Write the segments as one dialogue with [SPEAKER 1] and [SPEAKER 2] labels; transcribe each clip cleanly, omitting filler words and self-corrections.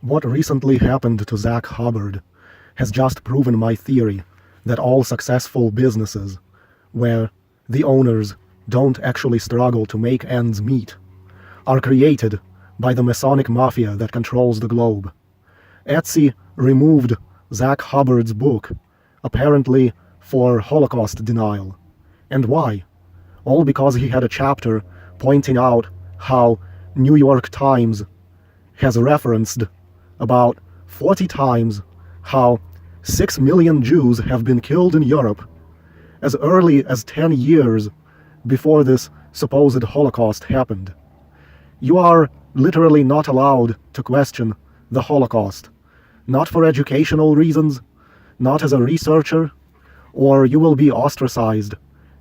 [SPEAKER 1] What recently happened to Zach Hubbard has just proven my theory that all successful businesses, where the owners don't actually struggle to make ends meet, are created by the Masonic mafia that controls the globe. Etsy removed Zach Hubbard's book, apparently for Holocaust denial. And why? All because he had a chapter pointing out how New York Times has referenced about 40 times how 6 million Jews have been killed in Europe as early as 10 years before this supposed Holocaust happened. You are literally not allowed to question the Holocaust, not for educational reasons, not as a researcher, or you will be ostracized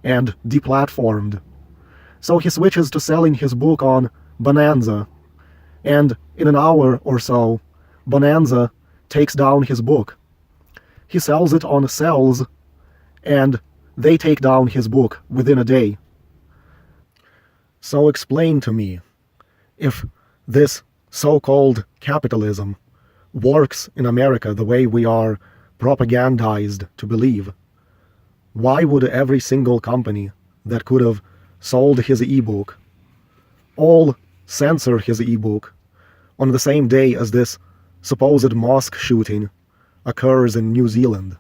[SPEAKER 1] and deplatformed. So he switches to selling his book on Bonanza, and in an hour or so, Bonanza takes down his book. He sells it on Sells, and they take down his book within a day. So explain to me, if this so-called capitalism works in America the way we are propagandized to believe, why would every single company that could have sold his ebook all censor his ebook on the same day as this supposed mosque shooting occurs in New Zealand?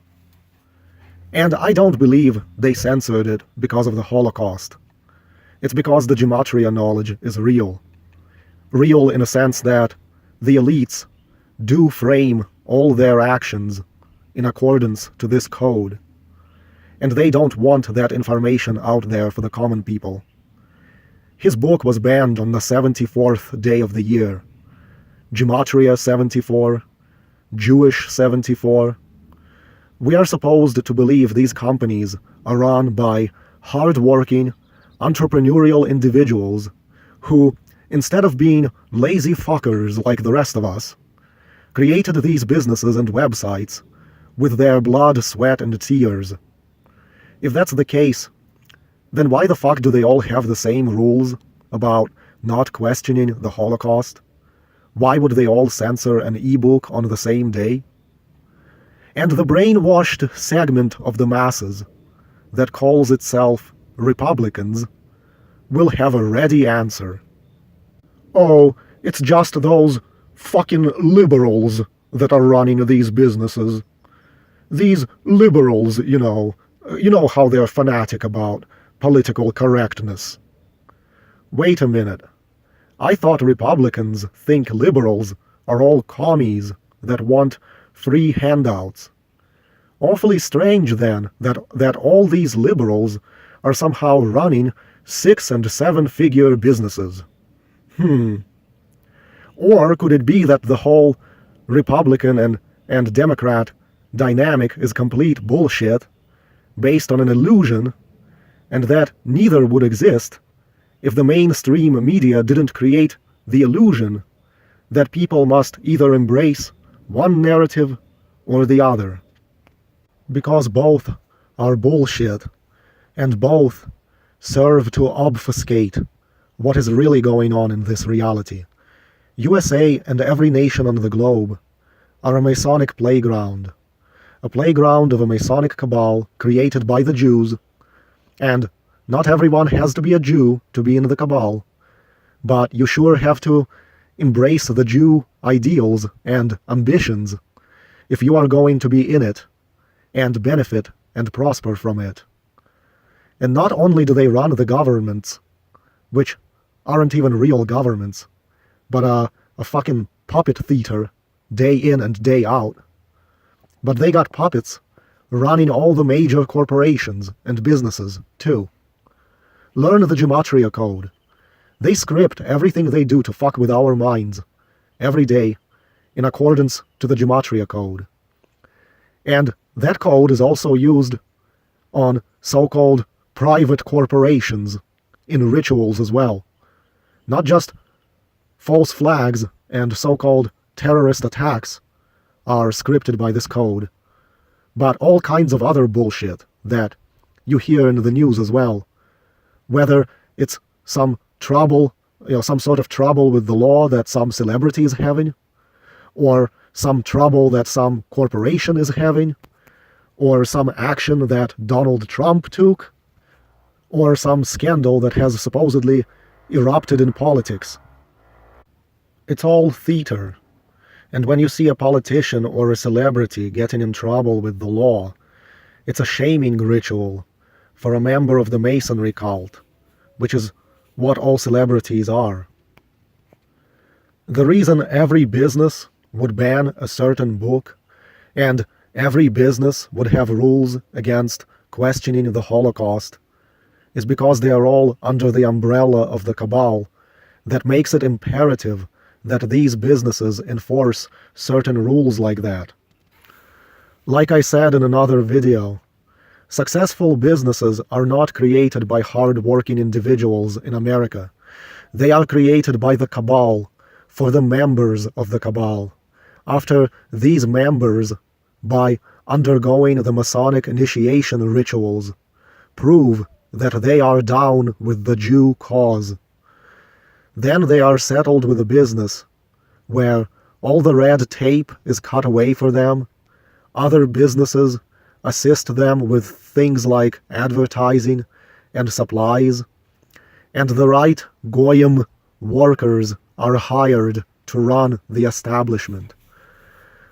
[SPEAKER 1] And I don't believe they censored it because of the Holocaust. It's because the gematria knowledge is real. Real in a sense that the elites do frame all their actions in accordance to this code. And they don't want that information out there for the common people. His book was banned on the 74th day of the year. Gematria 74, Jewish 74. We are supposed to believe these companies are run by hard-working, entrepreneurial individuals who, instead of being lazy fuckers like the rest of us, created these businesses and websites with their blood, sweat, and tears. If that's the case, then why the fuck do they all have the same rules about not questioning the Holocaust? Why would they all censor an ebook on the same day? And the brainwashed segment of the masses that calls itself Republicans will have a ready answer. Oh, it's just those fucking liberals that are running these businesses. These liberals, you know how they're fanatic about political correctness. Wait a minute. I thought Republicans think liberals are all commies that want free handouts. Awfully strange, then, that all these liberals are somehow running 6- and 7-figure businesses. Or could it be that the whole Republican and Democrat dynamic is complete bullshit, based on an illusion, and that neither would exist if the mainstream media didn't create the illusion that people must either embrace one narrative or the other? Because both are bullshit, and both serve to obfuscate what is really going on in this reality. USA and every nation on the globe are a Masonic playground, a playground of a Masonic cabal created by the Jews, and not everyone has to be a Jew to be in the cabal, but you sure have to embrace the Jew ideals and ambitions if you are going to be in it and benefit and prosper from it. And not only do they run the governments, which aren't even real governments, but a fucking puppet theater day in and day out, but they got puppets running all the major corporations and businesses, too. Learn the Gematria code. They script everything they do to fuck with our minds, every day, in accordance to the Gematria code. And that code is also used on so-called private corporations in rituals as well. Not just false flags and so-called terrorist attacks are scripted by this code, but all kinds of other bullshit that you hear in the news as well. Whether it's some trouble, some sort of trouble with the law that some celebrity is having, or some trouble that some corporation is having, or some action that Donald Trump took, or some scandal that has supposedly erupted in politics. It's all theater. And when you see a politician or a celebrity getting in trouble with the law, it's a shaming ritual for a member of the Masonry cult, which is what all celebrities are. The reason every business would ban a certain book, and every business would have rules against questioning the Holocaust, is because they are all under the umbrella of the cabal that makes it imperative that these businesses enforce certain rules like that. Like I said in another video, successful businesses are not created by hard-working individuals in America. They are created by the cabal, for the members of the cabal, after these members, by undergoing the Masonic initiation rituals, prove that they are down with the Jew cause. Then they are settled with a business where all the red tape is cut away for them. Other businesses assist them with things like advertising and supplies, and the right Goyim workers are hired to run the establishment.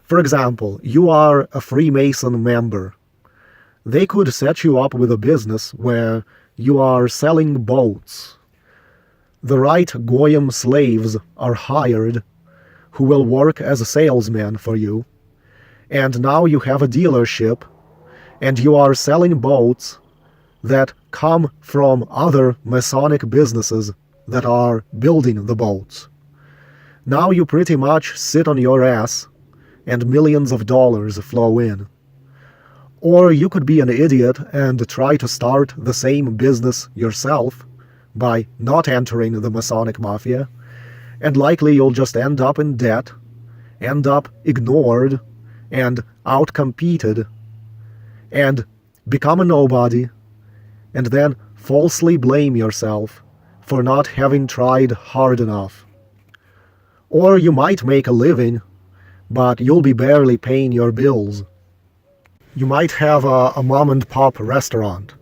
[SPEAKER 1] For example, you are a Freemason member. They could set you up with a business where you are selling boats. The right Goyim slaves are hired, who will work as salesmen for you, and now you have a dealership, and you are selling boats that come from other Masonic businesses that are building the boats. Now you pretty much sit on your ass, and millions of dollars flow in. Or you could be an idiot and try to start the same business yourself, by not entering the Masonic Mafia, and likely you'll just end up in debt, end up ignored, and outcompeted, and become a nobody, and then falsely blame yourself for not having tried hard enough. Or you might make a living, but you'll be barely paying your bills. You might have a mom-and-pop restaurant,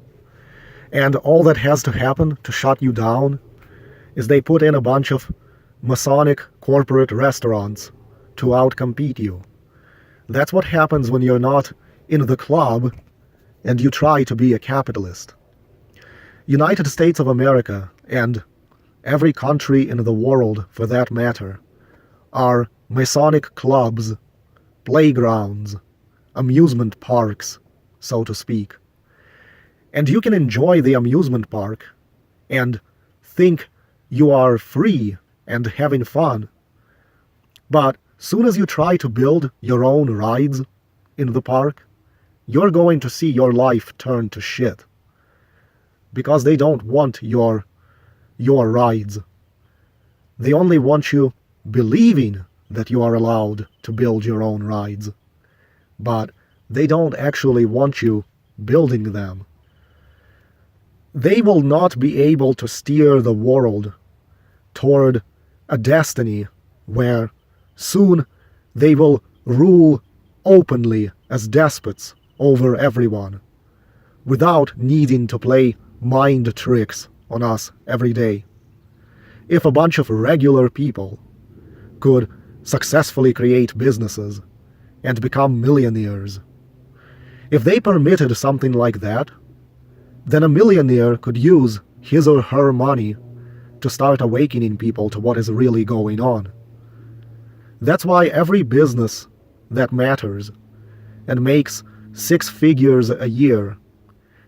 [SPEAKER 1] and all that has to happen to shut you down is they put in a bunch of Masonic corporate restaurants to outcompete you. That's what happens when you're not in the club and you try to be a capitalist. United States of America, and every country in the world for that matter, are Masonic clubs, playgrounds, amusement parks, so to speak. And you can enjoy the amusement park and think you are free and having fun. But soon as you try to build your own rides in the park, you're going to see your life turn to shit. Because they don't want your rides. They only want you believing that you are allowed to build your own rides. But they don't actually want you building them. They will not be able to steer the world toward a destiny where soon they will rule openly as despots over everyone, without needing to play mind tricks on us every day. If a bunch of regular people could successfully create businesses and become millionaires, if they permitted something like that, then a millionaire could use his or her money to start awakening people to what is really going on. That's why every business that matters and makes 6 figures a year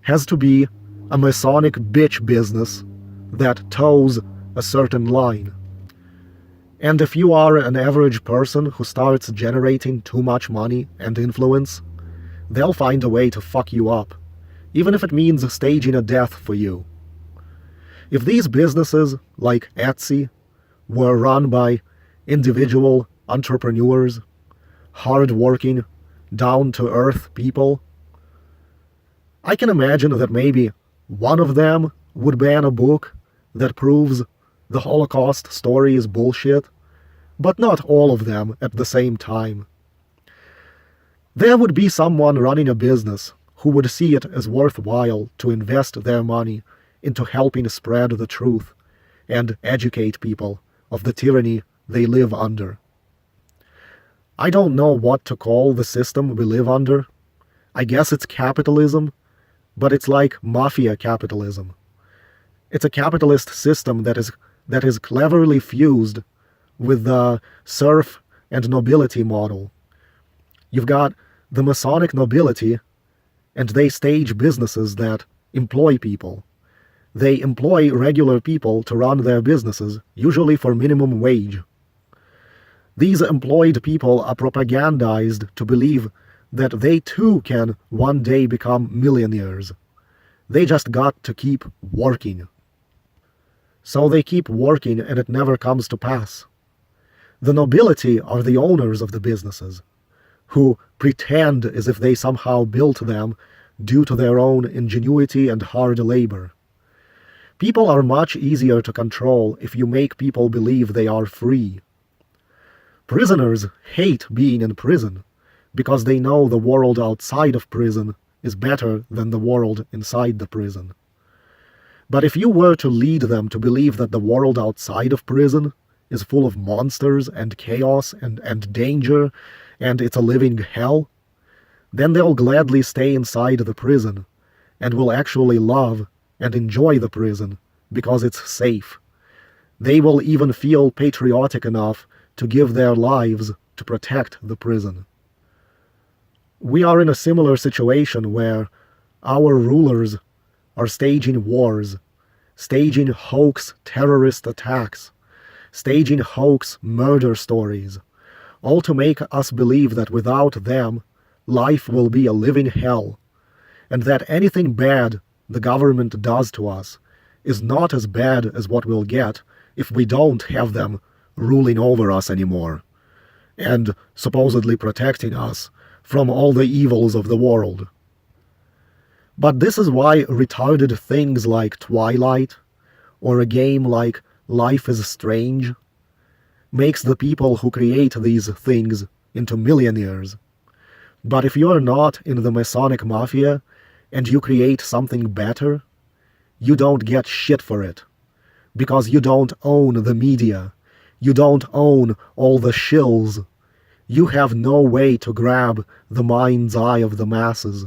[SPEAKER 1] has to be a Masonic bitch business that toes a certain line. And if you are an average person who starts generating too much money and influence, they'll find a way to fuck you up, even if it means staging a death for you. If these businesses, like Etsy, were run by individual entrepreneurs, hard-working, down-to-earth people, I can imagine that maybe one of them would ban a book that proves the Holocaust story is bullshit, but not all of them at the same time. There would be someone running a business who would see it as worthwhile to invest their money into helping spread the truth and educate people of the tyranny they live under. I don't know what to call the system we live under. I guess it's capitalism, but it's like mafia capitalism. It's a capitalist system that is cleverly fused with the serf and nobility model. You've got the Masonic nobility, and they stage businesses that employ people. They employ regular people to run their businesses, usually for minimum wage. These employed people are propagandized to believe that they too can one day become millionaires. They just got to keep working. So they keep working and it never comes to pass. The nobility are the owners of the businesses, who pretend as if they somehow built them due to their own ingenuity and hard labor. People are much easier to control if you make people believe they are free. Prisoners hate being in prison because they know the world outside of prison is better than the world inside the prison. But if you were to lead them to believe that the world outside of prison is full of monsters and chaos and danger, and it's a living hell, then they'll gladly stay inside the prison and will actually love and enjoy the prison because it's safe. They will even feel patriotic enough to give their lives to protect the prison. We are in a similar situation where our rulers are staging wars, staging hoax terrorist attacks, staging hoax murder stories, all to make us believe that without them, life will be a living hell, and that anything bad the government does to us is not as bad as what we'll get if we don't have them ruling over us anymore, and supposedly protecting us from all the evils of the world. But this is why retarded things like Twilight, or a game like Life is Strange, makes the people who create these things into millionaires. But if you're not in the Masonic Mafia, and you create something better, you don't get shit for it, because you don't own the media. You don't own all the shills. You have no way to grab the mind's eye of the masses.